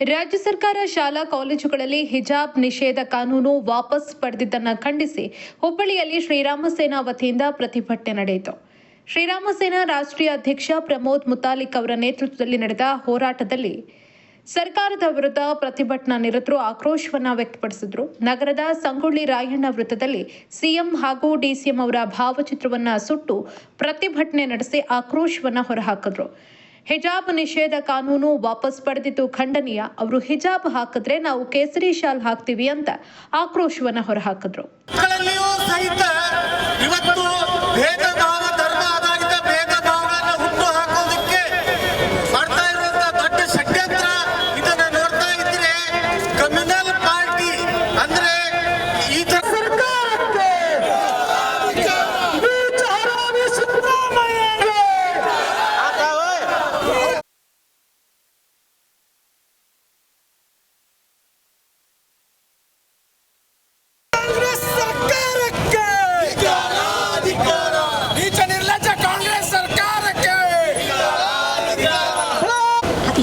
ರಾಜ್ಯ ಸರ್ಕಾರ ಶಾಲಾ ಕಾಲೇಜುಗಳಲ್ಲಿ ಹಿಜಾಬ್ ನಿಷೇಧ ಕಾನೂನು ವಾಪಸ್ ಪಡೆದಿದ್ದನ್ನು ಖಂಡಿಸಿ ಹುಬ್ಬಳ್ಳಿಯಲ್ಲಿ ಶ್ರೀರಾಮ ಸೇನಾ ವತಿಯಿಂದ ಪ್ರತಿಭಟನೆ ನಡೆಯಿತು. ಶ್ರೀರಾಮ ಸೇನಾ ರಾಷ್ಟ್ರೀಯ ಅಧ್ಯಕ್ಷ ಪ್ರಮೋದ್ ಮುತಾಲಿಕ್ ಅವರ ನೇತೃತ್ವದಲ್ಲಿ ನಡೆದ ಹೋರಾಟದಲ್ಲಿ ಸರ್ಕಾರದ ವಿರುದ್ಧ ಪ್ರತಿಭಟನಾ ನಿರತರು ಆಕ್ರೋಶವನ್ನು ವ್ಯಕ್ತಪಡಿಸಿದರು. ನಗರದ ಸಂಗೊಳ್ಳಿ ರಾಯಣ್ಣ ವೃತ್ತದಲ್ಲಿ ಸಿಎಂ ಹಾಗೂ ಡಿಸಿಎಂ ಅವರ ಭಾವಚಿತ್ರವನ್ನು ಸುಟ್ಟು ಪ್ರತಿಭಟನೆ ನಡೆಸಿ ಆಕ್ರೋಶವನ್ನು ಹೊರಹಾಕಿದ್ರು. ಹಿಜಾಬ್ ನಿಷೇಧ ಕಾನೂನು ವಾಪಸ್ ಪಡೆದಿದ್ದು ಖಂಡನೀಯ. ಅವರು ಹಿಜಾಬ್ ಹಾಕಿದ್ರೆ ನಾವು ಕೇಸರಿ ಶಾಲ್ ಹಾಕ್ತೀವಿ ಅಂತ ಆಕ್ರೋಶವನ್ನ ಹೊರಹಾಕಿದ್ರು.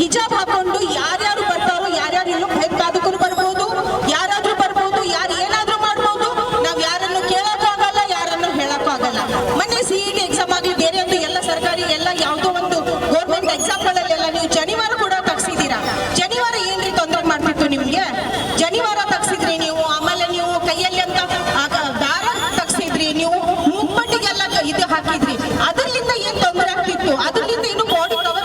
ಹಿಜಾಬ್ ಹಾಕೊಂಡು ಯಾರ್ಯಾರು ಬರ್ತಾರೋ ಯಾರ್ಯಾರು ಇನ್ನು ಭಯೋತ್ಪಾದಕರು ಬರ್ಬೋದು, ಯಾರಾದ್ರೂ ಬರ್ಬೋದು, ಯಾರು ಏನಾದ್ರೂ ಮಾಡ್ಬೋದು. ನಾವ್ ಯಾರನ್ನು ಕೇಳಕ್ಕೂ ಆಗಲ್ಲ, ಯಾರನ್ನು ಹೇಳಕ್ಕೂ ಆಗಲ್ಲ. ಮೊನ್ನೆ ಸಿಇಟಿ ಎಕ್ಸಾಮ್ ಆಗ್ಲಿ ಬೇರೆ ಒಂದು ಎಲ್ಲ ಸರ್ಕಾರಿ ಎಲ್ಲ ಯಾವುದೋ ಒಂದು ಗೌರ್ಮೆಂಟ್ ಎಕ್ಸಾಮ್ಗಳಲ್ಲೆಲ್ಲ ನೀವು ಜನಿವಾರ ಕೂಡ ತಗ್ಸಿದ್ದೀರಾ. ಜನಿವಾರ ಏನ್ರಿ ತೊಂದರೆ ಮಾಡ್ತಿತ್ತು ನಿಮ್ಗೆ? ಜನಿವಾರ ತಗ್ಸಿದ್ರಿ ನೀವು, ಆಮೇಲೆ ನೀವು ಕೈಯಲ್ಲಿ ಅಂತ ದಾರ ತಗ್ಸಿದ್ರಿ, ನೀವು ಮುಪ್ಪಟ್ಟಿಗೆಲ್ಲ ಇದು ಹಾಕಿದ್ರಿ. ಅದರಿಂದ ಏನ್ ತೊಂದರೆ ಆಗ್ತಿತ್ತು? ಅದರಿಂದ ಏನು ಬಾಡಿ ಕವರ್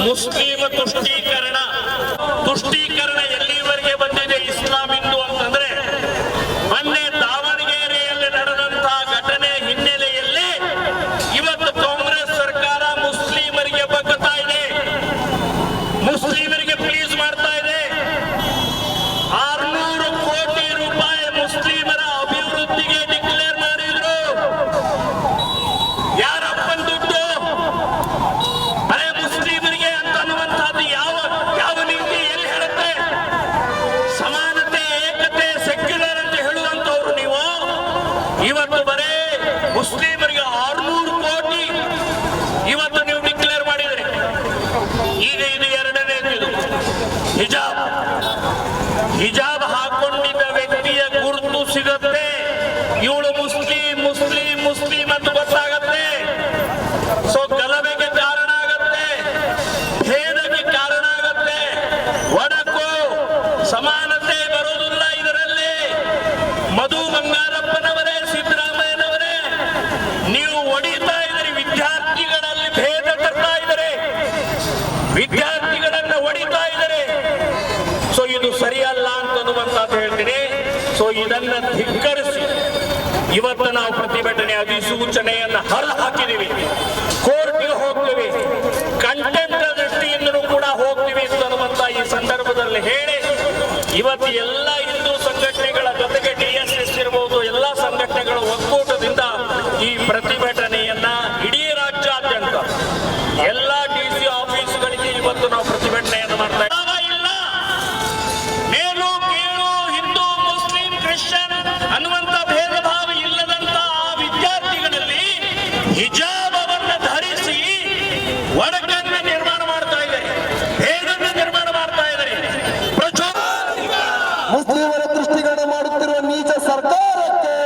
ಮುಸ್ಲಿಂ ತುಷ್ಟೀಕರಣ ಎಲ್ಲಿವರೆಗೆ ಬಂದಿದೆ ಇಸ್ಲಾಂ ಹಿಂದೂ ಅಂತಂದ್ರೆ, ಮೊನ್ನೆ ದಾವಣಗೆರೆಯಲ್ಲಿ ನಡೆದಂತಹ ಘಟನೆ ಹಿನ್ನೆಲೆಯಲ್ಲಿ ಇವತ್ತು ಕಾಂಗ್ರೆಸ್ ಸರ್ಕಾರ ಮುಸ್ಲಿಮರಿಗೆ ಬಗ್ಗುತ್ತಾ ಇದೆ, ಮುಸ್ಲಿಮರಿಗೆ ಪ್ಲೀಸ್ ಮಾಡ್ತಾ ಇದೆ. 600 ಕೋಟಿ ರೂಪಾಯಿ ಮುಸ್ಲಿಮರ ಅಭಿವೃದ್ಧಿಗೆ ಡಿಕ್ಲೇರ್ ಮಾಡಿದ್ರು. ಯಾರಪ್ಪನ ದುಡ್ಡು? ಮುಸ್ಲಿಮರಿಗೆ ಅಂತ ಅನ್ನುವಂಥದ್ದು ಯಾವ ನೀತಿ ಎಲ್ಲಿ ಹೇಳುತ್ತೆ? ಸಮಾನತೆ, ಏಕತೆ, ಸೆಕ್ಯುಲರ್ ಅಂತ ಹೇಳುವಂತವ್ರು ನೀವು ಇವತ್ತು ಬರೇ ಮುಸ್ಲಿಮರಿಗೆ 600 ಕೋಟಿ ಇವತ್ತು ನೀವು ಡಿಕ್ಲೇರ್ ಮಾಡಿದ್ರಿ. ಈಗ ಇದು ಎರಡನೇದು ಹಿಜಾಬ್ ಹಾಕೊಂಡಿದ್ದ ವ್ಯಕ್ತಿಯ ಗುರುತು ಸಿಗುತ್ತೆ. ಇವಳು ಮುಸ್ಲಿಂ ಅಂತ ಗೊತ್ತಾಗತ್ತೆ. ಸೊ ಗಲಭೆಗೆ ಕಾರಣ ಆಗತ್ತೆ, ಭೇದಕ್ಕೆ ಕಾರಣ ಆಗತ್ತೆ, ಒಡಕು ಸಮಾನತೆ ಬರೋದಿಲ್ಲ ಇದರಲ್ಲಿ. ಮಧು ಬಂಗಾರಪ್ಪನವರೇ, ಸಿದ್ದರಾಮಯ್ಯನವರೇ, ನೀವು ಹೊಡಿತಾ ಇದ್ರಿ, ವಿದ್ಯಾರ್ಥಿಗಳಲ್ಲಿ ಭೇದ ತರ್ತಾ ಇದ್ದಾರೆ, ವಿದ್ಯಾರ್ಥಿಗಳನ್ನ ಹೊಡಿತಾ ಇದ್ದಾರೆ. ಸೊ ಇದು ಸರಿಯಲ್ಲ ಅಂತನ್ನುವಂತ ಹೇಳ್ತೀನಿ. ಸೊ ಇದನ್ನ ಧಿಕ್ಕರಿಸಿ ಇವತ್ತು ನಾವು ಪ್ರತಿಭಟನೆ ಅಧಿಸೂಚನೆಯನ್ನ ಹಾಕಿದೀವಿ. ಕೋರ್ಟ್ಗೆ ಹೋಗ್ತೀವಿ, ಕಂಟೆಂಟ್ ದೃಷ್ಟಿಯಿಂದಲೂ ಕೂಡ ಹೋಗ್ತೀವಿ ಅನ್ನುವಂತ ಈ ಸಂದರ್ಭದಲ್ಲಿ ಹೇಳಿ, ಇವತ್ತು ಎಲ್ಲ ಹಿಂದೂ ಸಂಘಟನೆಗಳ ಜೊತೆಗೆ DSS ಇರಬಹುದು, ಎಲ್ಲ ಸಂಘಟನೆಗಳ ಒಕ್ಕೂಟದಿಂದ ಈ ಪ್ರತಿಭಟನೆಯನ್ನ ಇಡೀ ರಾಜ್ಯಾದ್ಯಂತ ಎಲ್ಲ DC ಆಫೀಸ್ಗಳಿಗೆ ಇವತ್ತು ನಾವು ಪ್ರತಿಭಟನೆಯನ್ನು ಮಾಡ್ತಾ ಇದ್ದೀವಿ. ಮೇಲು ಕೀಳು, ಹಿಂದೂ ಮುಸ್ಲಿಂ ಕ್ರಿಶ್ಚಿಯನ್ ಅನ್ನುವಂತ ಭೇದ ಭಾವ ಇಲ್ಲದಂತ ಆ ವಿದ್ಯಾರ್ಥಿಗಳಲ್ಲಿ ಹಿಜಾಬ್ ಅನ್ನು ಧರಿಸಿ ಒಡಕನ್ನ ನಿರ್ಮಾಣ ಮಾಡ್ತಾ ಇದ್ದಾರೆ, ಭೇದನ್ನ ನಿರ್ಮಾಣ ಮಾಡ್ತಾ ಇದ್ದಾರೆ. ಮುಸ್ಲಿಮರ ದೃಷ್ಟಿಗಣ ಮಾಡುತ್ತಿರುವ ನೀಚ ಸರ್ಕಾರಕ್ಕೆ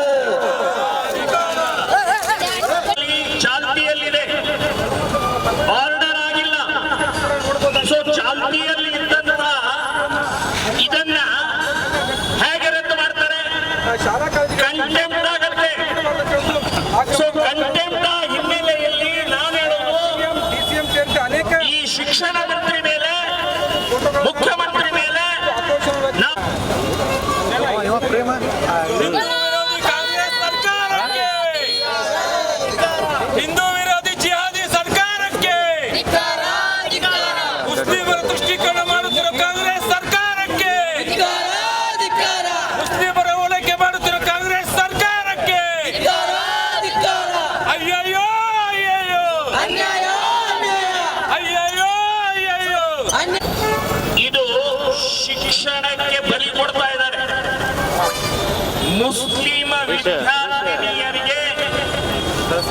ಮುಸ್ಲಿಮ ವಿದ್ಯಾರ್ಥಿನಿಯರಿಗೆ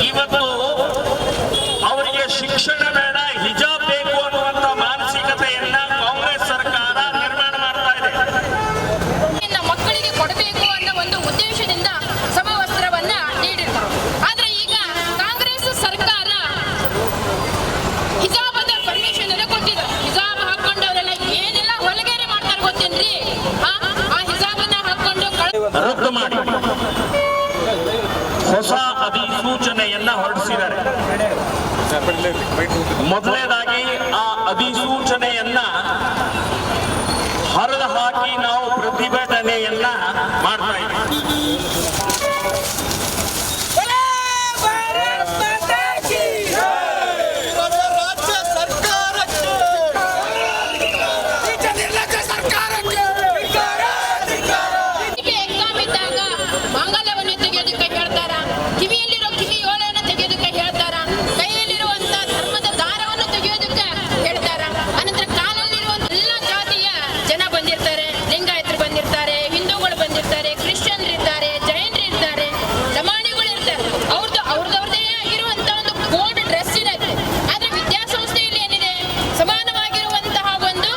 ಇವತ್ತು ಅವರಿಗೆ ಶಿಕ್ಷಣ ಬೇಡ, ಹಿಜಾಬ್ ಬೇಕು ಅನ್ನುವಂತ ಮಾನಸಿಕತೆಯನ್ನ ಕಾಂಗ್ರೆಸ್ ಸರ್ಕಾರ ನಿರ್ಮಾಣ ಮಾಡ್ತಾ ಇದೆ. ಮಕ್ಕಳಿಗೆ ಕೊಡಬೇಕು ಅನ್ನೋ ಒಂದು ಉದ್ದೇಶದಿಂದ ಸಮವಸ್ತ್ರವನ್ನ ನೀಡಿದ್ರು. ಆದ್ರೆ ಈಗ ಕಾಂಗ್ರೆಸ್ ಸರ್ಕಾರ ಹಿಜಾಬದ ಪರ್ಮಿಷನ್ ಎಲ್ಲ ಕೊಟ್ಟಿದೆ. ಹಿಜಾಬ್ ಹಾಕೊಂಡವರೆಲ್ಲ ಏನೆಲ್ಲ ಹೊಲಗೇರಿ ಮಾಡ್ತಾರೆ ಗೊತ್ತೇನ್ರಿ? ಆ ಹಿಜಾಬನ್ನ ಹಾಕೊಂಡು ರದ್ದು ಮಾಡಿ ಹೊಸ ಅಧಿಸೂಚನೆಯನ್ನ ಹೊರಡಿಸಿದ್ದಾರೆ. ಮೊದಲನೇದಾಗಿ ಆ ಅಧಿಸೂಚನೆಯನ್ನ ಹರಿದು ಹಾಕಿ ನಾವು ಪ್ರತಿಭಟನೆಯನ್ನ ಮಾಡ್ತಾ ಇದ್ದೀವಿ. ಎಕ್ಸಾಮ್ ಇದ್ದಾಗ ಮಂಗಲವನ್ನು ತೆಗೆಯೋದಕ್ಕೆ ಹೇಳ್ತಾರ, ಕಿವಿಯಲ್ಲಿರೋ ಕಿವಿ ಓಲೆಯನ್ನು ತೆಗೆಯೋದಕ್ಕೆ ಹೇಳ್ತಾರ, ಕೈಯಲ್ಲಿರುವಂತ ಧರ್ಮದ ದಾರವನ್ನು ತೆಗೆಯೋದಕ್ಕೆ ಹೇಳ್ತಾರ. ಅನಂತರ ಕಾಲಲ್ಲಿರುವಂತ ಎಲ್ಲ ಜಾತಿಯ ಜನ ಬಂದಿರ್ತಾರೆ. ಲಿಂಗಾಯತರು ಬಂದಿರ್ತಾರೆ, ಹಿಂದೂಗಳು ಬಂದಿರ್ತಾರೆ, ಕ್ರಿಶ್ಚಿಯನ್ರು ಇರ್ತಾರೆ, ಜೈನರು ಇರ್ತಾರೆ, ಲಮಾಣಿಗಳು ಇರ್ತಾರೆ. ಅವ್ರದವ್ರದೇ ಆಗಿರುವಂತ ಒಂದು ಕೋಡ್ ಡ್ರೆಸ್ ಇದೆ. ಆದ್ರೆ ವಿದ್ಯಾಸಂಸ್ಥೆಯಲ್ಲಿ ಏನಿದೆ, ಸಮಾನವಾಗಿರುವಂತಹ ಒಂದು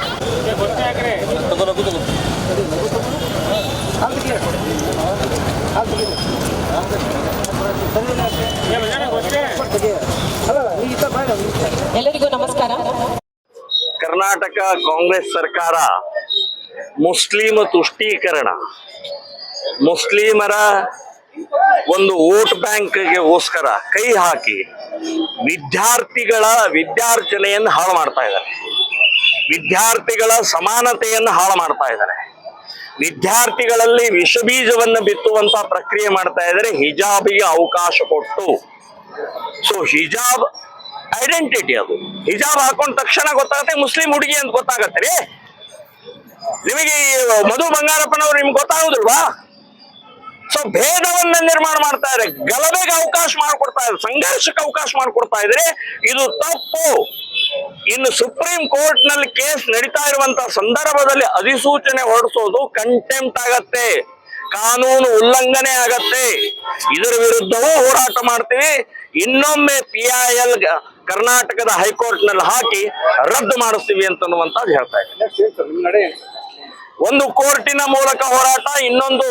ಎಲ್ಲರಿಗೂ ನಮಸ್ಕಾರ. ಕರ್ನಾಟಕ ಕಾಂಗ್ರೆಸ್ ಸರ್ಕಾರ ಮುಸ್ಲಿಂ ತುಷ್ಟೀಕರಣ, ಮುಸ್ಲಿಮರ ಒಂದು ವೋಟ್ ಬ್ಯಾಂಕ್ಗೋಸ್ಕರ ಕೈ ಹಾಕಿ ವಿದ್ಯಾರ್ಥಿಗಳ ವಿದ್ಯಾರ್ಜನೆಯನ್ನು ಹಾಳು ಮಾಡ್ತಾ ಇದ್ದಾರೆ. ವಿದ್ಯಾರ್ಥಿಗಳ ಸಮಾನತೆಯನ್ನು ಹಾಳು ಮಾಡ್ತಾ ಇದ್ದಾರೆ. ವಿದ್ಯಾರ್ಥಿಗಳಲ್ಲಿ ವಿಷಬೀಜವನ್ನು ಬಿತ್ತುವಂತ ಪ್ರಕ್ರಿಯೆ ಮಾಡ್ತಾ ಇದ್ದಾರೆ ಹಿಜಾಬಿಗೆ ಅವಕಾಶ ಕೊಟ್ಟು. ಸೊ ಹಿಜಾಬ್ ಐಡೆಂಟಿಟಿ, ಅದು ಹಿಜಾಬ್ ಹಾಕೊಂಡ ತಕ್ಷಣ ಗೊತ್ತಾಗತ್ತೆ ಮುಸ್ಲಿಂ ಹುಡುಗಿ ಅಂತ ಗೊತ್ತಾಗತ್ತೆ ರೀ. ನಿಮಗೆ ಮಧು ಬಂಗಾರಪ್ಪನವ್ರು ನಿಮ್ಗೆ ಗೊತ್ತಾಗುದಿಲ್ವಾ? ಸೊ ಭೇದವನ್ನ ನಿರ್ಮಾಣ ಮಾಡ್ತಾ ಇದ್ದಾರೆ, ಗಲಭೆಗೆ ಅವಕಾಶ ಮಾಡಿಕೊಡ್ತಾ ಇದ್ದಾರೆ, ಸಂಘರ್ಷಕ್ಕೆ ಅವಕಾಶ ಮಾಡಿಕೊಡ್ತಾ ಇದ್ರೆ ಇದು ತಪ್ಪು. ಇನ್ನು ಸುಪ್ರೀಂ ಕೋರ್ಟ್ ನಲ್ಲಿ ಕೇಸ್ ನಡೀತಾ ಇರುವಂತ ಸಂದರ್ಭದಲ್ಲಿ ಅಧಿಸೂಚನೆ ಹೊರಡಿಸೋದು ಕಂಟೆಂಪ್ಟ್ ಆಗತ್ತೆ, ಕಾನೂನು ಉಲ್ಲಂಘನೆ ಆಗತ್ತೆ. ಇದರ ವಿರುದ್ಧವೂ ಹೋರಾಟ ಮಾಡ್ತೀವಿ. ಇನ್ನೊಮ್ಮೆ PIL ಕರ್ನಾಟಕದ ಹೈಕೋರ್ಟ್ ನಲ್ಲಿ ಹಾಕಿ ರದ್ದು ಮಾಡಿಸ್ತೀವಿ ಅಂತನ್ನುವಂಥದ್ದು ಹೇಳ್ತಾ ಇದ್ದೀನಿ. ಒಂದು ಕೋರ್ಟಿನ ಮೂಲಕ ಹೋರಾಟ, ಇನ್ನೊಂದು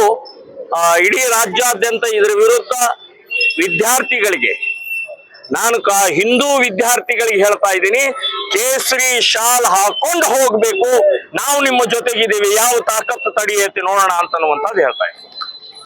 ಇಡೀ ರಾಜ್ಯಾದ್ಯಂತ ಇದರ ವಿರುದ್ಧ ವಿದ್ಯಾರ್ಥಿಗಳಿಗೆ, ನಾನು ಹಿಂದೂ ವಿದ್ಯಾರ್ಥಿಗಳಿಗೆ ಹೇಳ್ತಾ ಇದ್ದೀನಿ, ಕೇಸರಿ ಶಾಲ್ ಹಾಕೊಂಡು ಹೋಗ್ಬೇಕು, ನಾವು ನಿಮ್ಮ ಜೊತೆಗಿದ್ದೀವಿ, ಯಾವ ತಾಕತ್ತು ತಡೆಯತ್ತೆ ನೋಡೋಣ ಅಂತನ್ನುವಂಥದ್ದು ಹೇಳ್ತಾ ಇದ್ದೀನಿ.